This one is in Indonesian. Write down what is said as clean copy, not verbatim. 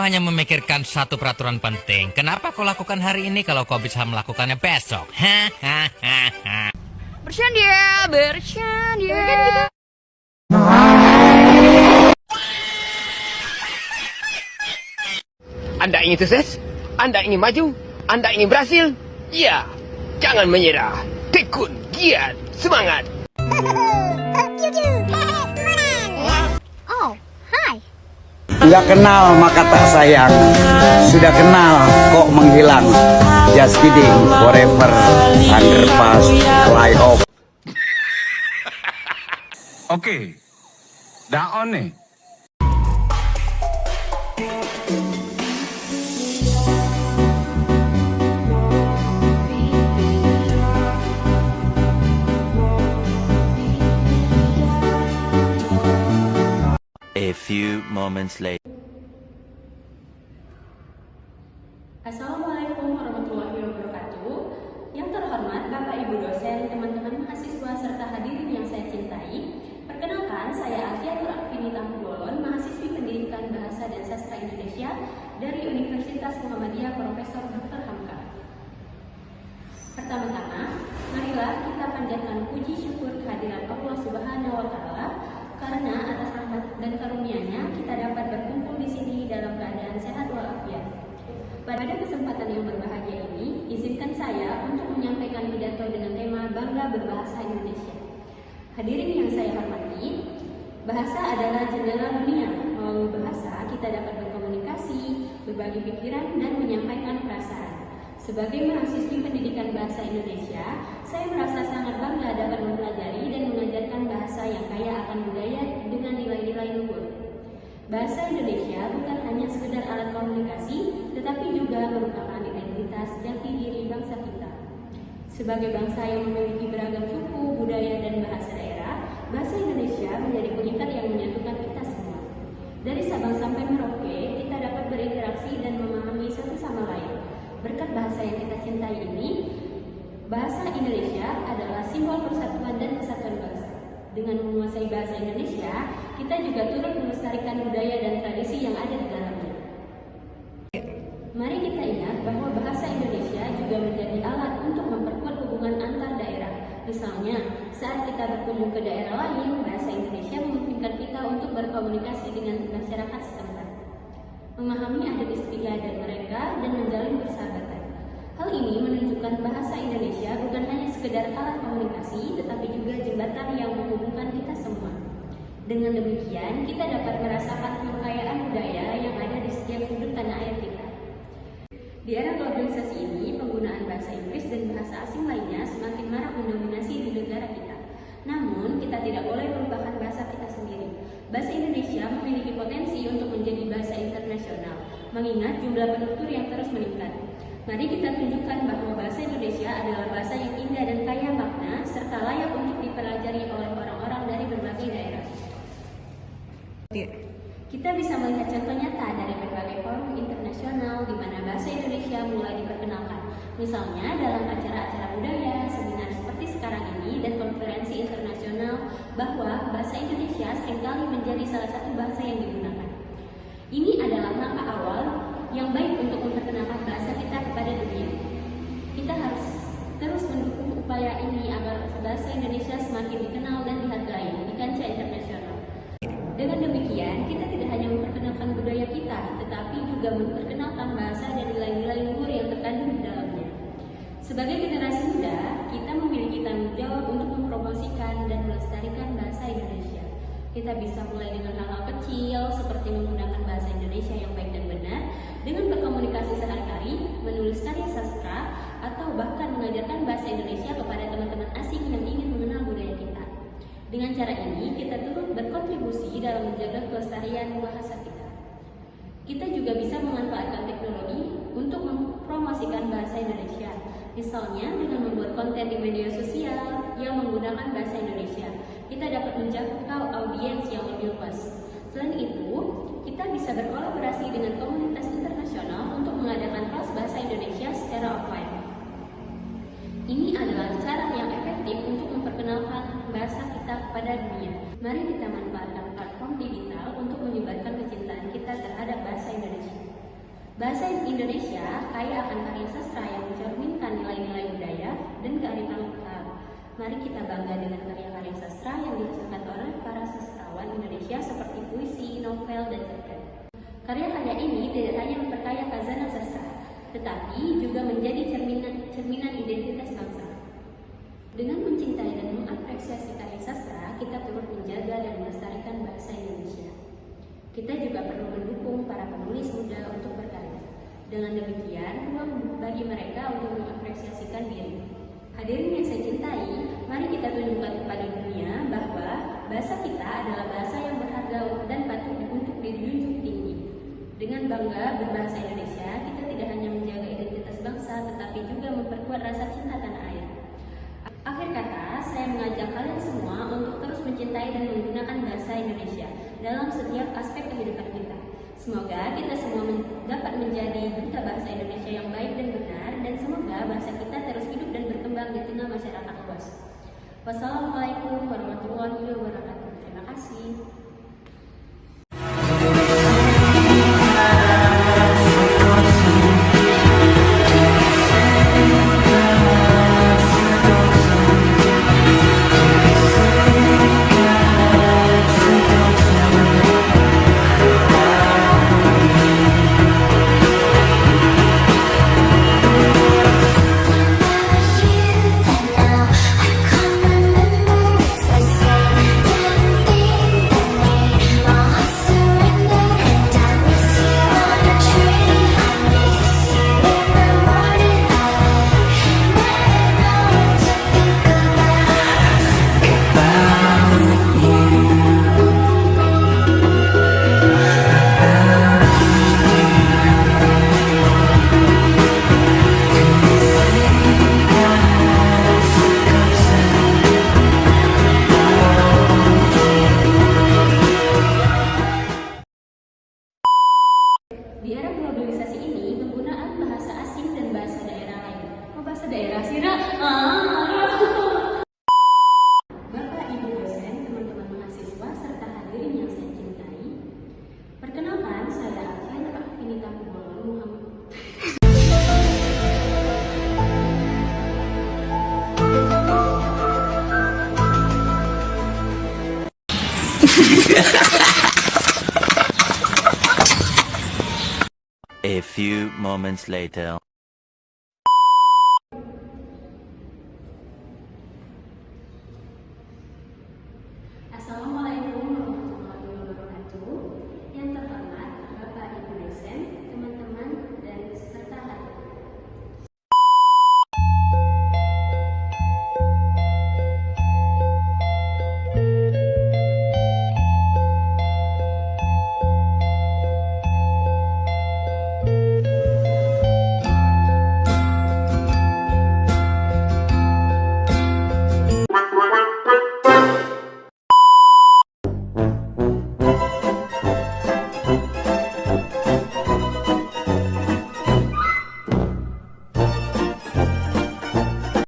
hanya memikirkan satu peraturan penting. Kenapa kau lakukan hari ini kalau kau bisa melakukannya besok? Bercanda, bercanda. Anda ingin sukses? Anda ingin maju? Anda ingin berhasil? Ya, jangan menyerah. Tekun, giat, semangat. Oh, hai. Nggak kenal maka tak sayang, sudah kenal kok menghilang. Just kidding, forever, underpass, flyover. Oke, dah on nih. A few moments later. Assalamualaikum warahmatullahi wabarakatuh. Yang terhormat Bapak Ibu dosen, teman-teman mahasiswa serta hadirin yang saya cintai. Perkenalkan, saya Afiatul Akfinita Bolon, mahasiswi Pendidikan Bahasa dan Sastra Indonesia dari Universitas Muhammadiyah Profesor Dr. Hamka. Pertama-tama, marilah kita panjatkan puji syukur kehadiran Allah Subhanahu wa taala karena atas rahmat dan karunia-Nya kita dapat berkumpul di sini dalam keadaan sehat walafiat. Pada kesempatan yang berbahagia ini, izinkan saya untuk menyampaikan pidato dengan tema Bangga Berbahasa Indonesia. Hadirin yang saya hormati, bahasa adalah jendela dunia. Melalui bahasa, kita dapat berkomunikasi, berbagi pikiran, dan menyampaikan perasaan. Sebagai mahasiswi pendidikan bahasa Indonesia, saya merasa sangat bangga dapat mempelajari dan mengajarkan bahasa yang kaya akan budaya dengan nilai-nilai luhur. Bahasa Indonesia bukan hanya sekedar alat komunikasi, tetapi juga merupakan identitas jati diri bangsa kita. Sebagai bangsa yang memiliki beragam suku, budaya, dan bahasa daerah, bahasa Indonesia menjadi pengikat yang menyatukan kita semua. Dari Sabang sampai Merauke, kita dapat berinteraksi dan memahami satu sama lain. Berkat bahasa yang kita cintai ini, bahasa Indonesia adalah simbol persatuan dan kesatuan bangsa. Dengan menguasai bahasa Indonesia, kita juga turut melestarikan budaya dan tradisi yang ada di dalamnya. Mari kita ingat bahwa bahasa Indonesia juga menjadi alat untuk memperkuat hubungan antar daerah. Misalnya, saat kita berkunjung ke daerah lain, bahasa Indonesia memungkinkan kita untuk berkomunikasi dengan masyarakat setempat, memahami adat istiadat mereka, dan menjalin persahabatan. Hal ini menunjukkan bahasa Indonesia bukan hanya sekedar alat komunikasi, tetapi juga jembatan yang menghubungkan kita semua. Dengan demikian, kita dapat merasakan kekayaan budaya yang ada di setiap sudut tanah air kita. Di era globalisasi ini, penggunaan bahasa Inggris dan bahasa asing lainnya semakin marak mendominasi di negara kita. Namun, kita tidak boleh melupakan bahasa kita sendiri. Bahasa Indonesia memiliki potensi untuk menjadi bahasa internasional, mengingat jumlah penutur yang terus meningkat. Mari kita tunjukkan bahwa bahasa Indonesia adalah bahasa yang indah dan kaya makna, serta layak untuk dipelajari oleh orang-orang dari berbagai daerah. Kita bisa melihat contoh nyata dari berbagai forum internasional di mana bahasa Indonesia mulai diperkenalkan. Misalnya dalam acara-acara budaya, seminar seperti sekarang ini, dan konferensi internasional, bahwa bahasa Indonesia seringkali menjadi salah satu bahasa yang digunakan. Ini adalah langkah awal yang baik untuk memperkenalkan bahasa kita kepada dunia. Kita harus terus mendukung upaya ini agar bahasa Indonesia semakin dikenal dan dihargai di kancah internasional. Dengan demikian, kita tidak hanya memperkenalkan budaya kita, tetapi juga memperkenalkan bahasa dan nilai-nilai luhur yang terkandung di dalamnya. Sebagai generasi muda, kita memiliki tanggung jawab untuk mempromosikan dan melestarikan bahasa Indonesia. Kita bisa mulai dengan hal-hal kecil, seperti menggunakan bahasa Indonesia yang baik dan benar, dengan berkomunikasi sehari-hari, menulis karya sastra, atau bahkan mengajarkan bahasa Indonesia kepada teman-teman asing yang ingin mengenal budaya kita. Dengan cara ini, kita turut berkontribusi dalam menjaga kelestarian bahasa kita. Kita juga bisa memanfaatkan teknologi untuk mempromosikan bahasa Indonesia. Misalnya, dengan membuat konten di media sosial yang menggunakan bahasa Indonesia, kita dapat menjangkau audiens yang lebih luas. Selain itu, kita bisa berkolaborasi dengan komunitas internasional untuk mengadakan kelas bahasa Indonesia secara offline. Ini adalah cara yang efektif untuk memperkenalkan bahasa kita kepada dunia. Mari kita manfaatkan platform digital untuk menyebarkan kecintaan kita terhadap bahasa Indonesia. Bahasa Indonesia kaya akan karya sastra yang mencerminkan nilai-nilai budaya dan kearifan lokal. Mari kita bangga dengan karya-karya sastra yang dihasilkan oleh para sastrawan Indonesia seperti puisi, novel, dan cerpen. Karya-karya ini tidak hanya memperkaya khazanah sastra, tetapi juga menjadi cerminan identitas bangsa. Dengan mencintai dan mengapresiasi karya sastra, kita turut menjaga dan melestarikan bahasa Indonesia. Kita juga perlu mendukung para penulis muda untuk berkarya. Dengan demikian, ruang bagi mereka untuk mengapresiasikan diri. Hadirin yang saya cintai, mari kita tunjukkan kepada dunia bahwa bahasa kita adalah bahasa yang berharga dan patut untuk dijunjung tinggi. Dengan bangga berbahasa Indonesia, kita tidak hanya menjaga identitas bangsa, tetapi juga memperkuat rasa cinta tanah air. Akhir kata, saya mengajak kalian semua untuk terus mencintai dan menggunakan bahasa Indonesia dalam setiap aspek kehidupan kita. Semoga kita semua dapat menjadi duta bahasa Indonesia yang baik dan benar, dan semoga bahasa kita terus hidup dan berkembang di tengah masyarakat luas. Wassalamualaikum warahmatullahi wabarakatuh. Terima kasih. Di era globalisasi ini, penggunaan bahasa asing dan bahasa daerah lain. Oh, bahasa daerah sih, Ra? Bapak, Ibu dosen, teman-teman mahasiswa, serta hadirin yang saya cintai. Perkenalkan, saya Alfian Afinita Kubolon Muhammad. A few moments later. Assalamualaikum